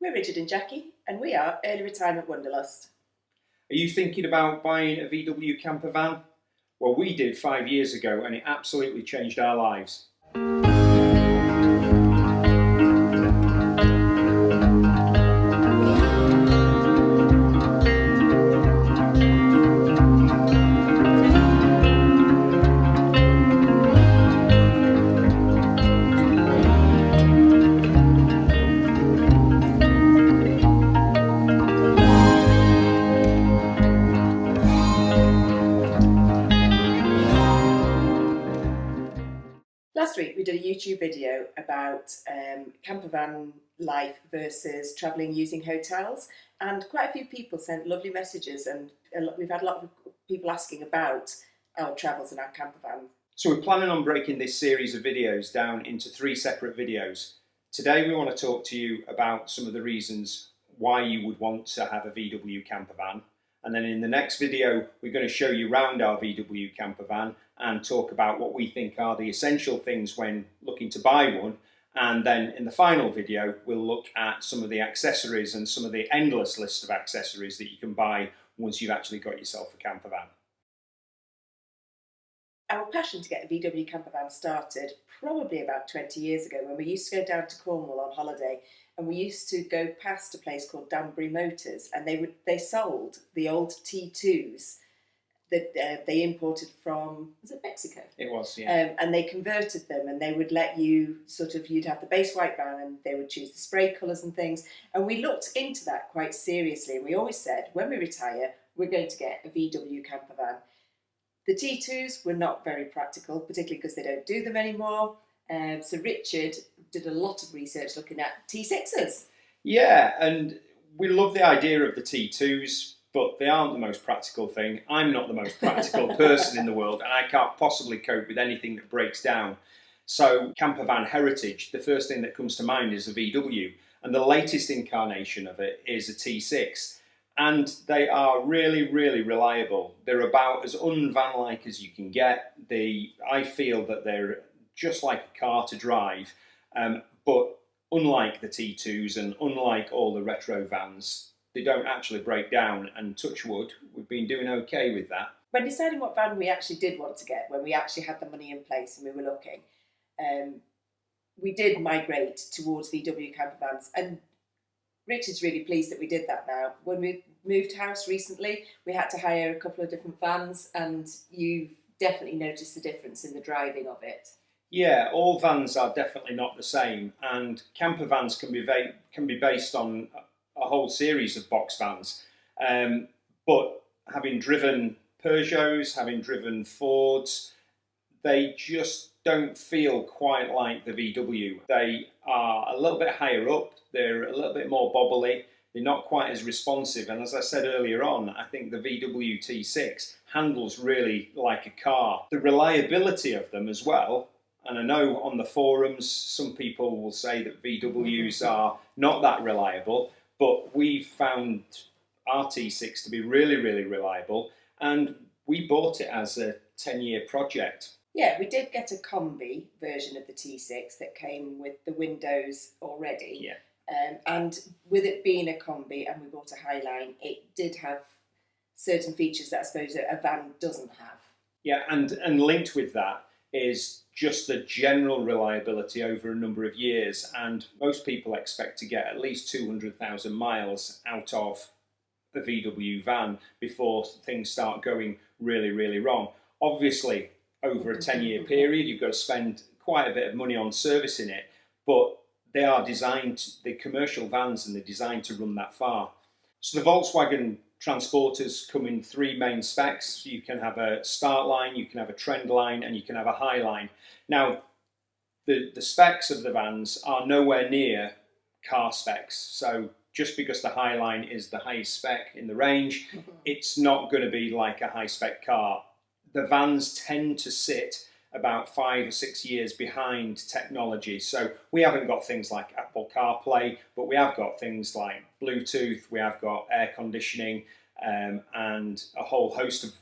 We're Richard and Jackie, and we are Early Retirement Wanderlust. Are you thinking about buying a VW Campervan? Well, we did 5 years ago and it absolutely changed our lives. Last week we did a YouTube video about campervan life versus travelling using hotels, and quite a few people sent lovely messages, and we've had a lot of people asking about our travels in our campervan. So we're planning on breaking this series of videos down into 3 separate videos. Today we want to talk to you about some of the reasons why you would want to have a VW campervan. And then in the next video, we're going to show you around our VW campervan and talk about what we think are the essential things when looking to buy one. And then in the final video, we'll look at some of the accessories and some of the endless list of accessories that you can buy once you've actually got yourself a campervan. Our passion to get a VW campervan started probably about 20 years ago, when we used to go down to Cornwall on holiday, and we used to go past a place called Danbury Motors, and they sold the old T2s that they imported from, was it Mexico? It was, yeah. And they converted them, and they would let you you'd have the base white van, and they would choose the spray colours and things. And we looked into that quite seriously, and we always said, when we retire, we're going to get a VW campervan. The T2s were not very practical, particularly because they don't do them anymore. So Richard did a lot of research looking at T6s. Yeah, and we love the idea of the T2s, but they aren't the most practical thing. I'm not the most practical person in the world, and I can't possibly cope with anything that breaks down. So campervan heritage, the first thing that comes to mind is a VW, and the latest incarnation of it is a T6. And they are really, really reliable. They're about as un-van-like as you can get. I feel that they're just like a car to drive, but unlike the T2s and unlike all the retro vans, they don't actually break down, and touch wood, we've been doing okay with that. When deciding what van we actually did want to get, when we actually had the money in place and we were looking, we did migrate towards VW campervans, and Richard's really pleased that we did that now. When we moved house recently, we had to hire a couple of different vans, and you've definitely noticed the difference in the driving of it. Yeah, all vans are definitely not the same, and campervans can be based on a whole series of box vans. But having driven Peugeots, having driven Fords, they just don't feel quite like the VW. They are a little bit higher up, they're a little bit more bobbly, they're not quite as responsive, and as I said earlier on, I think the VW T6 handles really like a car. The reliability of them as well, and I know on the forums some people will say that VWs are not that reliable, but we've found our T6 to be really, really reliable, and we bought it as a 10-year project. Yeah, we did get a combi version of the T6 that came with the windows already. Yeah. And with it being a combi, and we bought a Highline, it did have certain features that I suppose a van doesn't have. Yeah, and linked with that is just the general reliability over a number of years, and most people expect to get at least 200,000 miles out of the VW van before things start going really, really wrong. Obviously, over a 10-year period, you've got to spend quite a bit of money on servicing it, but they are designed, the commercial vans, and they're designed to run that far. So the Volkswagen Transporters come in 3 main specs. You can have a start line, you can have a trend line, and you can have a high line. Now, the specs of the vans are nowhere near car specs. So just because the high line is the highest spec in the range, it's not going to be like a high spec car. The vans tend to sit about 5 or 6 years behind technology. So we haven't got things like Apple CarPlay, but we have got things like Bluetooth, we have got air conditioning, and a whole host of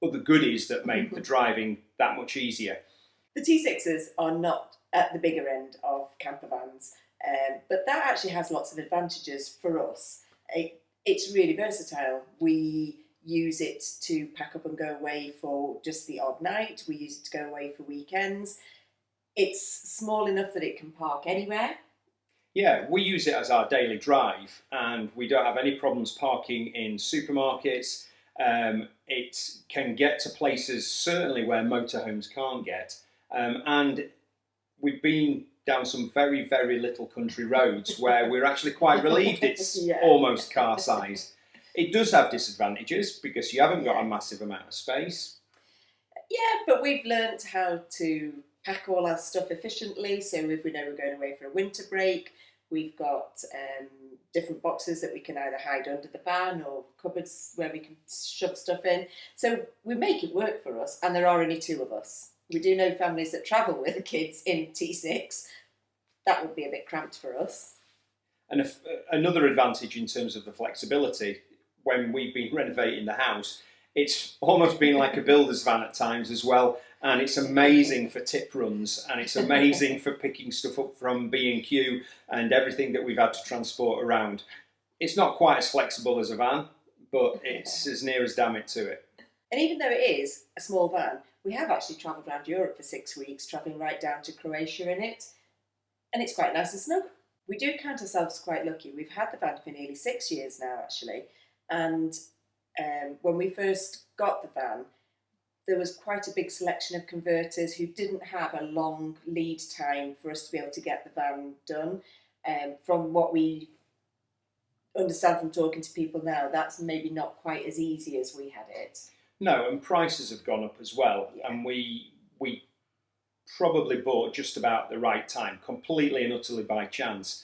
other goodies that make the driving that much easier. The T6s are not at the bigger end of campervans. But that actually has lots of advantages for us. It's really versatile. We use it to pack up and go away for just the odd night. We use it to go away for weekends. It's small enough that it can park anywhere. Yeah, we use it as our daily drive, and we don't have any problems parking in supermarkets. It can get to places certainly where motorhomes can't get, and we've been down some very, very little country roads where we're actually quite relieved it's almost car size. It does have disadvantages because you haven't got a massive amount of space. Yeah, but we've learnt how to pack all our stuff efficiently. So if we know we're going away for a winter break, we've got different boxes that we can either hide under the van or cupboards where we can shove stuff in. So we make it work for us, and there are only two of us. We do know families that travel with the kids in T6. That would be a bit cramped for us. And another advantage in terms of the flexibility, when we've been renovating the house, it's almost been like a builder's van at times as well. And it's amazing for tip runs, and it's amazing for picking stuff up from B&Q and everything that we've had to transport around. It's not quite as flexible as a van, but it's as near as damn it to it. And even though it is a small van, we have actually travelled around Europe for 6 weeks, travelling right down to Croatia in it. And it's quite nice and snug. We do count ourselves quite lucky. We've had the van for nearly 6 years now, actually. And when we first got the van, there was quite a big selection of converters who didn't have a long lead time for us to be able to get the van done. From what we understand from talking to people now, that's maybe not quite as easy as we had it. No, and prices have gone up as well. Yeah. And we probably bought just about the right time, completely and utterly by chance.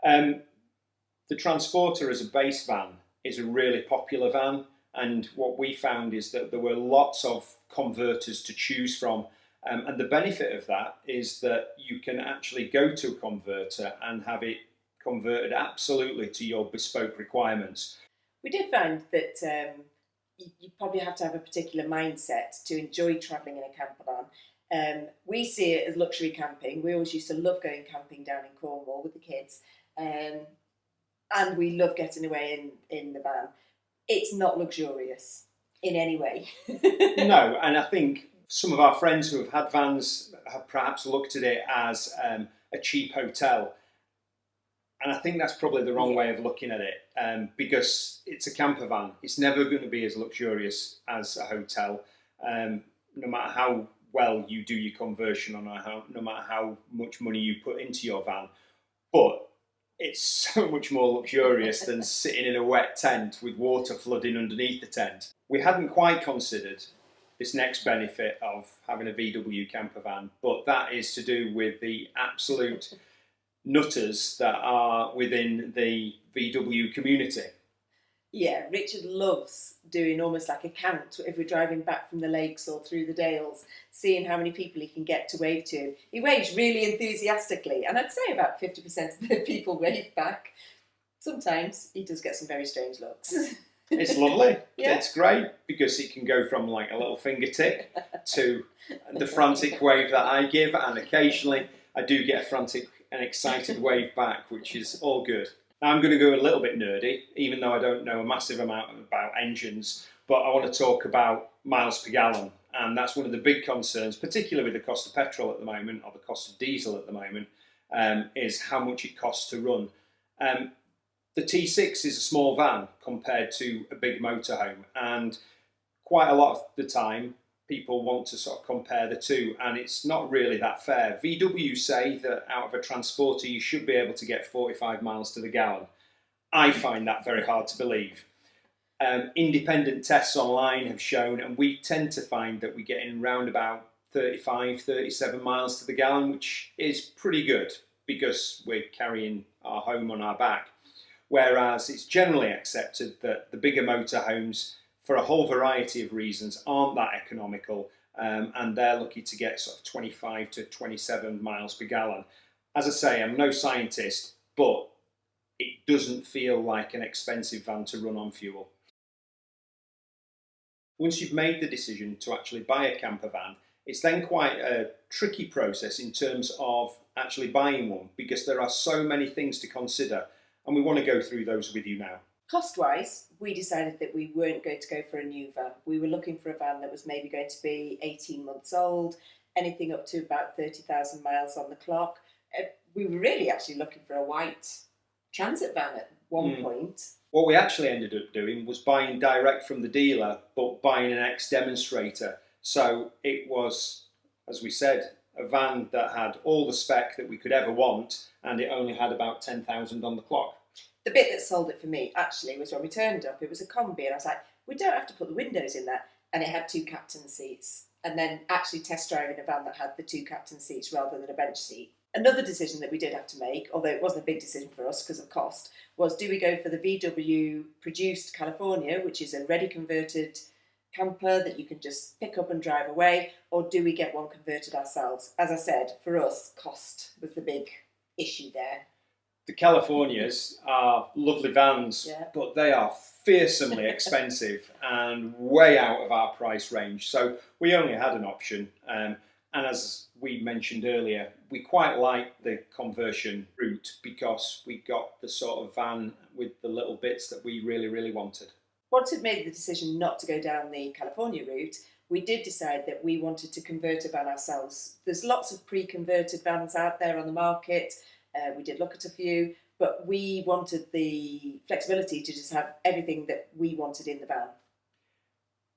The Transporter as a base van is a really popular van, and what we found is that there were lots of converters to choose from, and the benefit of that is that you can actually go to a converter and have it converted absolutely to your bespoke requirements. We did find that you probably have to have a particular mindset to enjoy travelling in a camper van. We see it as luxury camping. We always used to love going camping down in Cornwall with the kids, and we love getting away in the van. It's not luxurious in any way. No, and I think some of our friends who have had vans have perhaps looked at it as a cheap hotel. And I think that's probably the wrong way of looking at it, because it's a camper van. It's never going to be as luxurious as a hotel, no matter how well you do your conversion or no matter how much money you put into your van. But it's so much more luxurious than sitting in a wet tent with water flooding underneath the tent. We hadn't quite considered this next benefit of having a VW campervan, but that is to do with the absolute nutters that are within the VW community. Yeah, Richard loves doing almost like a count if we're driving back from the lakes or through the Dales, seeing how many people he can get to wave to. He waves really enthusiastically, and I'd say about 50% of the people wave back. Sometimes he does get some very strange looks. It's lovely. Yeah. It's great because it can go from like a little finger tick to the frantic wave that I give, and occasionally I do get a frantic and excited wave back, which is all good. Now I'm going to go a little bit nerdy, even though I don't know a massive amount about engines, but I want to talk about miles per gallon, and that's one of the big concerns, particularly with the cost of petrol at the moment, or the cost of diesel at the moment, is how much it costs to run. The T6 is a small van compared to a big motorhome, and quite a lot of the time people want to sort of compare the two, and it's not really that fair. VW say that out of a Transporter you should be able to get 45 miles to the gallon. I find that very hard to believe. Independent tests online have shown, and we tend to find that we get in around about 35, 37 miles to the gallon, which is pretty good because we're carrying our home on our back. Whereas it's generally accepted that the bigger motorhomes, for a whole variety of reasons, aren't that economical, and they're lucky to get sort of 25 to 27 miles per gallon. As I say, I'm no scientist, but it doesn't feel like an expensive van to run on fuel. Once you've made the decision to actually buy a camper van, it's then quite a tricky process in terms of actually buying one, because there are so many things to consider, and we want to go through those with you now. Cost-wise, we decided that we weren't going to go for a new van. We were looking for a van that was maybe going to be 18 months old, anything up to about 30,000 miles on the clock. We were really actually looking for a white transit van at one point. What we actually ended up doing was buying direct from the dealer, but buying an ex-demonstrator. So it was, as we said, a van that had all the spec that we could ever want, and it only had about 10,000 on the clock. The bit that sold it for me actually was when we turned up. It was a combi, and I was like, we don't have to put the windows in that. And it had 2 captain seats. And then actually test driving a van that had the 2 captain seats rather than a bench seat. Another decision that we did have to make, although it wasn't a big decision for us because of cost, was do we go for the VW produced California, which is a ready converted camper that you can just pick up and drive away, or do we get one converted ourselves? As I said, for us, cost was the big issue there. The Californias are lovely vans, Yeah. but they are fearsomely expensive and way out of our price range. So we only had an option. And as we mentioned earlier, we quite like the conversion route because we got the sort of van with the little bits that we really, really wanted. Once we'd made the decision not to go down the California route, we did decide that we wanted to convert a van ourselves. There's lots of pre-converted vans out there on the market. We did look at a few, but we wanted the flexibility to just have everything that we wanted in the van.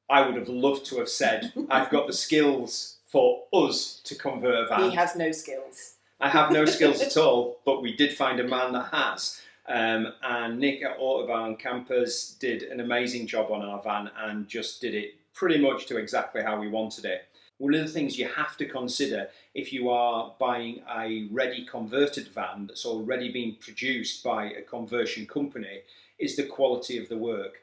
I would have loved to have said, I've got the skills for us to convert a van. He has no skills. I have no skills at all, but we did find a man that has. And Nick at Autobahn Campers did an amazing job on our van and just did it pretty much to exactly how we wanted it. One of the things you have to consider if you are buying a ready converted van that's already been produced by a conversion company is the quality of the work.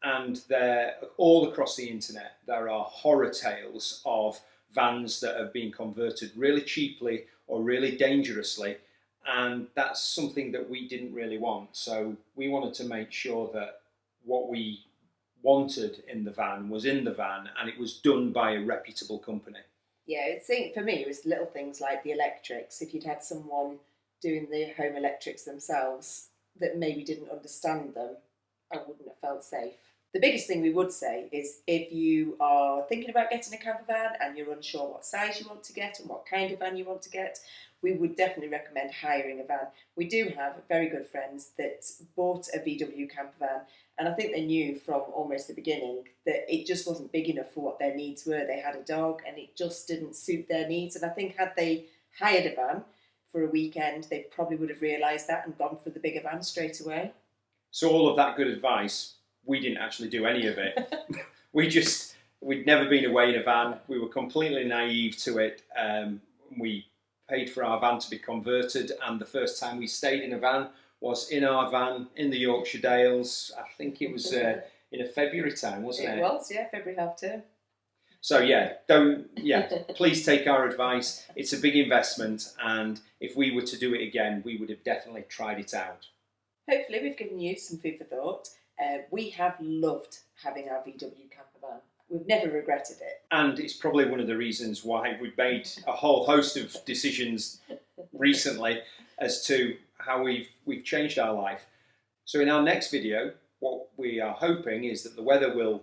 And there, all across the internet, there are horror tales of vans that have been converted really cheaply or really dangerously, and that's something that we didn't really want. So we wanted to make sure that what we wanted in the van was in the van, and it was done by a reputable company. Yeah, I think for me it was little things like the electrics. If you'd had someone doing the home electrics themselves that maybe didn't understand them, I wouldn't have felt safe. The biggest thing we would say is if you are thinking about getting a camper van and you're unsure what size you want to get and what kind of van you want to get, we would definitely recommend hiring a van. We do have very good friends that bought a VW Campervan, and I think they knew from almost the beginning that it just wasn't big enough for what their needs were. They had a dog and it just didn't suit their needs, and I think had they hired a van for a weekend, they probably would have realised that and gone for the bigger van straight away. So all of that good advice, we didn't actually do any of it. We'd never been away in a van. We were completely naive to it. We paid for our van to be converted, and the first time we stayed in a van was in our van in the Yorkshire Dales. I think it was in a February time, wasn't it? It was, yeah, February half term. So please take our advice. It's a big investment, and if we were to do it again, we would have definitely tried it out. Hopefully we've given you some food for thought. We have loved having our VW Campervan. We've never regretted it. And it's probably one of the reasons why we've made a whole host of decisions recently as to how we've changed our life. So in our next video, what we are hoping is that the weather will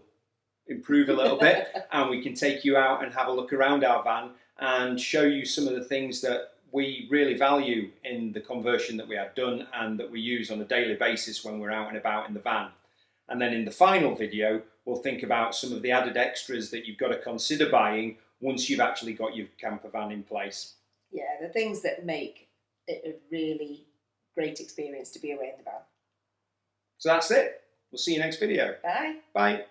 improve a little bit and we can take you out and have a look around our van and show you some of the things that we really value in the conversion that we have done and that we use on a daily basis when we're out and about in the van. And then in the final video, we'll think about some of the added extras that you've got to consider buying once you've actually got your camper van in place. Yeah, the things that make it a really great experience to be away in the van. So that's it. We'll see you next video. Bye. Bye.